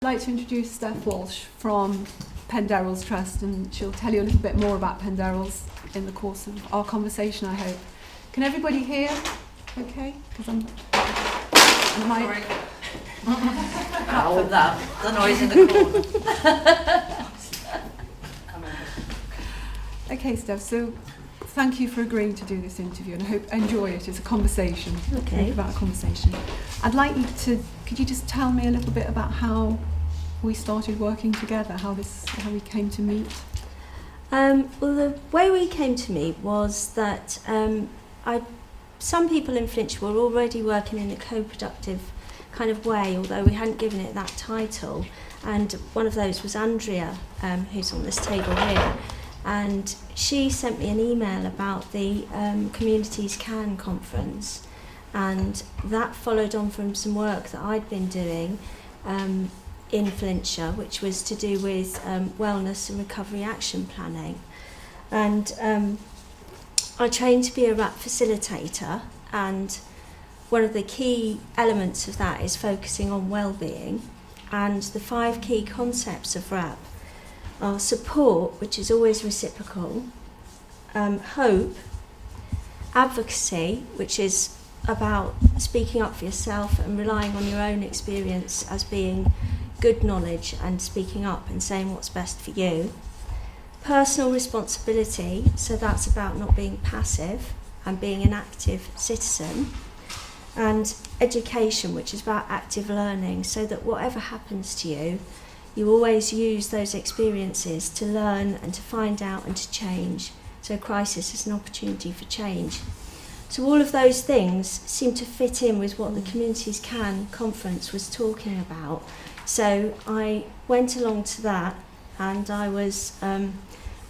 like to introduce Steph Walsh from Penderls Trust, and she'll tell you a little bit more about Penderls in the course of our conversation, I hope. Can everybody hear? Okay? Because I'm Sorry. From that, the noise in the corner. Okay, Steph, so thank you for agreeing to do this interview, and I hope you enjoy it. It's a conversation. Okay. Think about a conversation. I'd like you to, could you just tell me a little bit about how we started working together, how we came to meet? Well, the way we came to meet was that some people in Flintshire were already working in a co-productive kind of way, although we hadn't given it that title. And one of those was Andrea, who's on this table here. And she sent me an email about the Communities Can conference, and that followed on from some work that I'd been doing in Flintshire, which was to do with wellness and recovery action planning. And I trained to be a RAP facilitator, and one of the key elements of that is focusing on well-being, and the 5 key concepts of RAP are support, which is always reciprocal, hope, advocacy, which is about speaking up for yourself and relying on your own experience as being good knowledge and speaking up and saying what's best for you, personal responsibility, so that's about not being passive and being an active citizen, and education, which is about active learning, so that whatever happens to you, you always use those experiences to learn and to find out and to change. So crisis is an opportunity for change. So all of those things seem to fit in with what the Communities Can conference was talking about. So I went along to that, and I was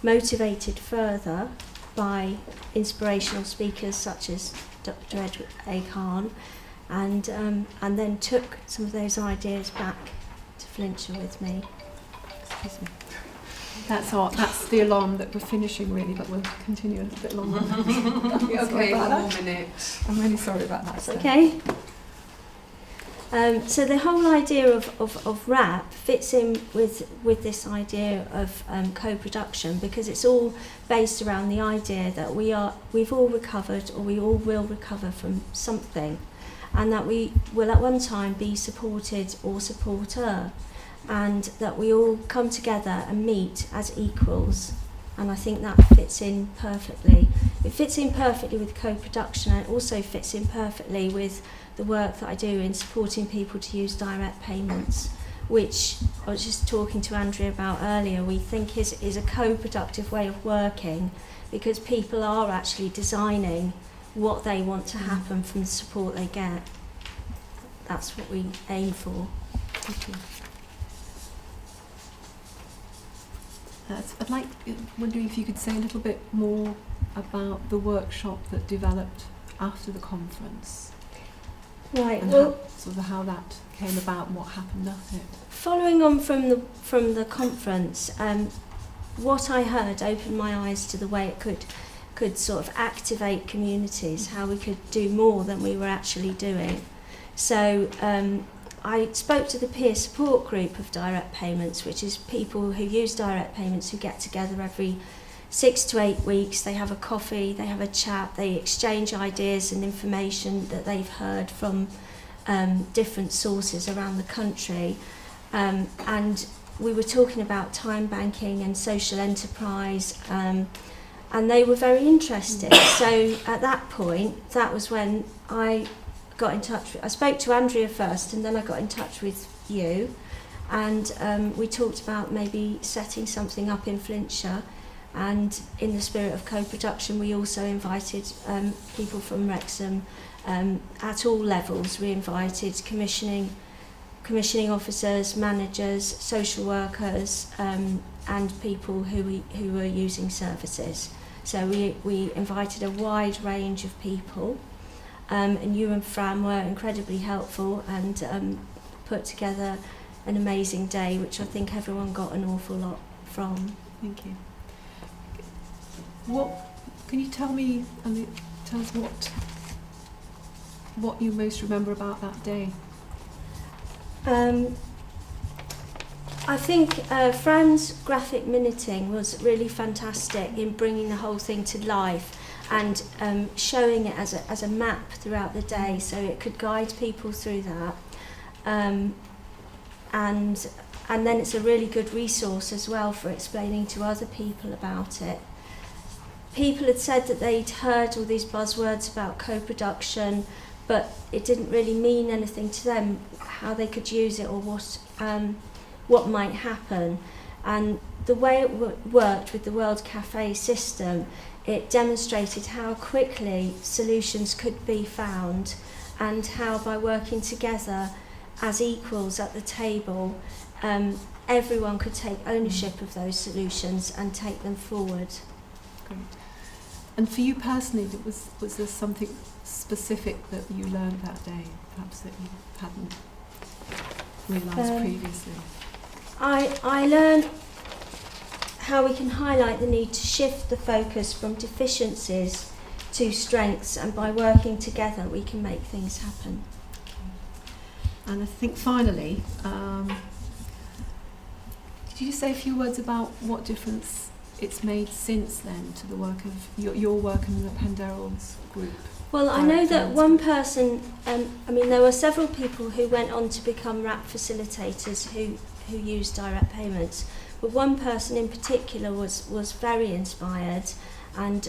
motivated further by inspirational speakers such as Dr. Edward A. Khan, and then took some of those ideas back to Flintshire with me. Excuse me. That's the alarm that we're finishing, really, but we'll continue a little bit longer. Okay, 1 more minute. I'm really sorry about that. That's okay. So the whole idea of RAP fits in with this idea of co-production, because it's all based around the idea that we've all recovered, or we all will recover from something, and that we will at one time be supported or supporter, and that we all come together and meet as equals. And I think that fits in perfectly. It fits in perfectly with co-production, and it also fits in perfectly with the work that I do in supporting people to use direct payments, which I was just talking to Andrea about earlier, we think is a co-productive way of working, because people are actually designing what they want to happen from the support they get. That's what we aim for. Thank you. Wondering if you could say a little bit more about the workshop that developed after the conference. Right. And Well, how that came about and what happened at it. following on from the conference, what I heard opened my eyes to the way it could sort of activate communities, how we could do more than we were actually doing. So I spoke to the peer support group of direct payments, which is people who use direct payments who get together every 6 to 8 weeks. They have a coffee, they have a chat, they exchange ideas and information that they've heard from different sources around the country. And we were talking about time banking and social enterprise, and they were very interested. So at that point, that was when I got in touch I spoke to Andrea first, and then I got in touch with you, and we talked about maybe setting something up in Flintshire. And in the spirit of co-production, we also invited people from Wrexham at all levels. We invited commissioning officers, managers, social workers, and people who were using services. So we invited a wide range of people, and you and Fran were incredibly helpful and put together an amazing day, which I think everyone got an awful lot from. Thank you. What can you tell me? Tell us what you most remember about that day. I think Fran's graphic minuting was really fantastic in bringing the whole thing to life and showing it as a map throughout the day, so it could guide people through that. And then it's a really good resource as well for explaining to other people about it. People had said that they'd heard all these buzzwords about co-production, but it didn't really mean anything to them, how they could use it or what might happen. And the way it worked with the World Café system, it demonstrated how quickly solutions could be found and how by working together as equals at the table, everyone could take ownership of those solutions and take them forward. Great. And for you personally, was there something specific that you learned that day, perhaps that you hadn't realised previously? I learned how we can highlight the need to shift the focus from deficiencies to strengths, and by working together we can make things happen. And I think finally, could you say a few words about what difference it's made since then to the work of your work in the Penderls group? Well, I know that one person, there were several people who went on to become RAP facilitators who used direct payments, but one person in particular was very inspired, and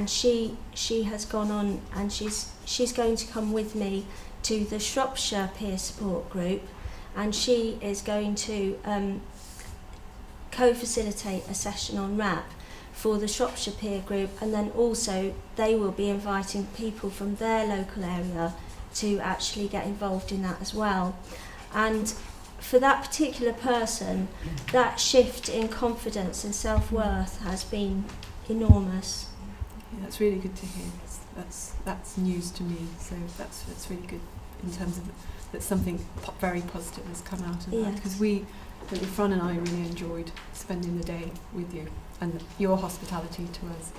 she has gone on, and she's going to come with me to the Shropshire peer support group, and she is going to co-facilitate a session on RAP for the Shropshire peer group, and then also they will be inviting people from their local area to actually get involved in that as well. And for that particular person, that shift in confidence and self-worth has been enormous. Yeah, that's really good to hear. That's news to me, so that's really good in terms of that something very positive has come out of that, because Fran and I really enjoyed spending the day with you and your hospitality to us.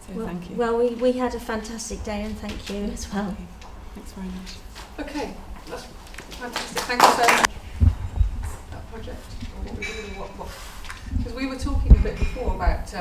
So thank you. Well, we had a fantastic day, and thank you as well. Okay. Thanks very much. Okay, that's fantastic. Thank you so much. That project, because we were talking a bit before about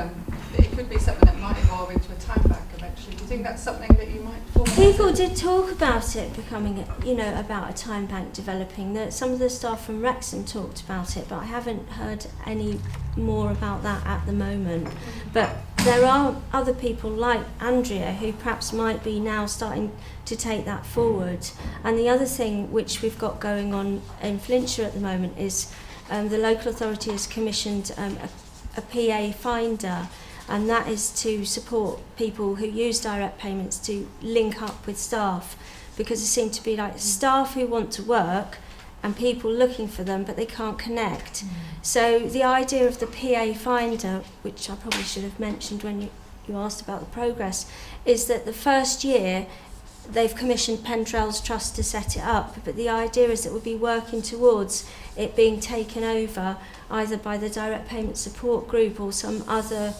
it could be something that might evolve into a time bank eventually. Do you think that's something that you might form? People did talk about it becoming, about a time bank developing. Some of the staff from Wrexham talked about it, but I haven't heard any more about that at the moment. But there are other people like Andrea who perhaps might be now starting to take that forward. And the other thing which we've got going on in Flintshire at the moment is the local authority has commissioned a PA finder, and that is to support people who use direct payments to link up with staff, because there seem to be staff who want to work and people looking for them but they can't connect. So the idea of the PA finder, which I probably should have mentioned when you asked about the progress, is that the first year they've commissioned Penderls Trust to set it up, but the idea is that we'll be working towards it being taken over either by the direct payment support group or some other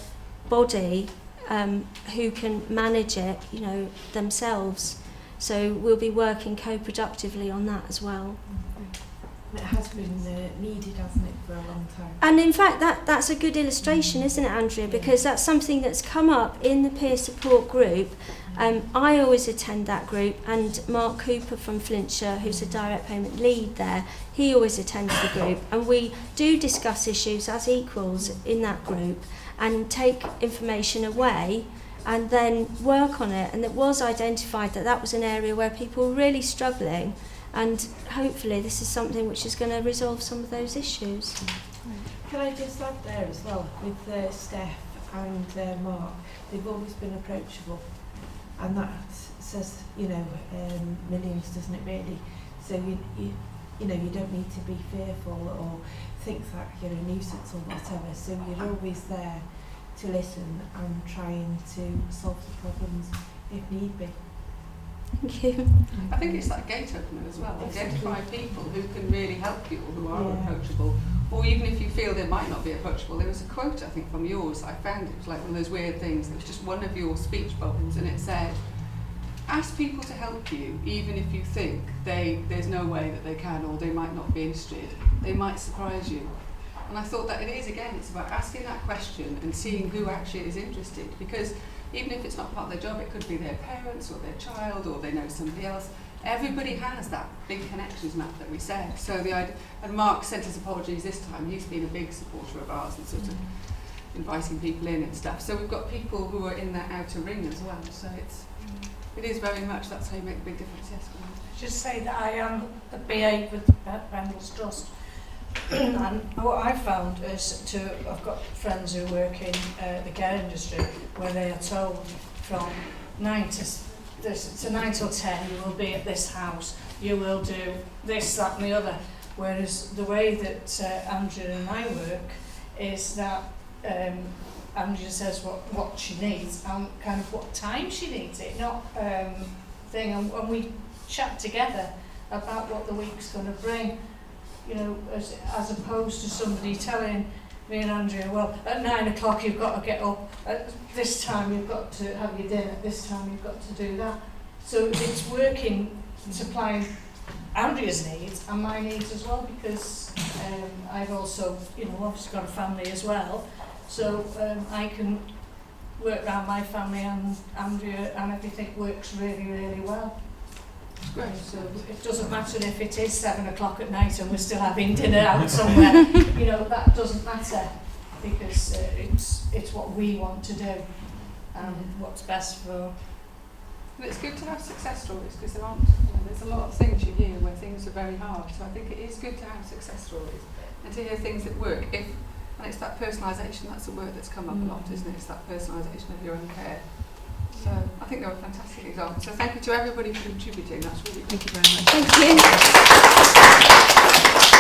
body who can manage it, themselves. So we'll be working co-productively on that as well. It has been needed, hasn't it, for a long time? And in fact, that's a good illustration, isn't it, Andrea? Because that's something that's come up in the peer support group. I always attend that group, and Mark Cooper from Flintshire, who's a direct payment lead there, he always attends the group, and we do discuss issues as equals in that group and take information away and then work on it. And it was identified that was an area where people were really struggling, and hopefully this is something which is going to resolve some of those issues. Can I just add there as well, with Steph and Mark, they've always been approachable, and that says, millions, doesn't it really? So you don't need to be fearful or think that you're a nuisance or whatever. So you're always there to listen and trying to solve the problems if need be. Thank you. I think it's like gate opener as well. Identify people who can really help you or who are approachable, or even if you feel they might not be approachable. There was a quote, I think, from yours. I found it was like one of those weird things. It was just one of your speech bubbles, and it said, ask people to help you, even if you think there's no way that they can, or they might not be interested. They might surprise you. And I thought that it is, again, it's about asking that question and seeing who actually is interested, because even if it's not part of their job, it could be their parents or their child, or they know somebody else. Everybody has that big connections map that we said. So the idea, and Mark sent his apologies this time. He's been a big supporter of ours and sort of inviting people in and stuff. So we've got people who are in that outer ring as well. So it is very much, that's how you make a big difference. Yes. Just say that I am a BA with Penderls Trust. And what I found is I've got friends who work in the care industry, where they are told from 9 till 10 you will be at this house, you will do this, that and the other. Whereas the way that Andrea and I work is that Andrea says what she needs and kind of what time she needs it, not thing, and we chat together about what the week's going to bring, you know, as opposed to somebody telling me and Andrea, well, at 9 o'clock you've got to get up, at this time you've got to have your dinner, at this time you've got to do that. So it's working, supplying Andrea's needs and my needs as well, because I've also, you know, obviously got a family as well, so I can work around my family, and Andrea, and everything works really, really well. Great. So it doesn't matter if it is 7 o'clock at night and we're still having dinner out somewhere, you know, that doesn't matter, because it's what we want to do and what's best for. And it's good to have success stories, because there's a lot of things you hear where things are very hard. So I think it is good to have success stories and to hear things that work. And it's that personalisation, that's a word that's come up a lot, isn't it? It's that personalisation of your own care. So I think they were fantastic examples. So thank you to everybody for contributing. That's really good. Thank you very much. Thank you.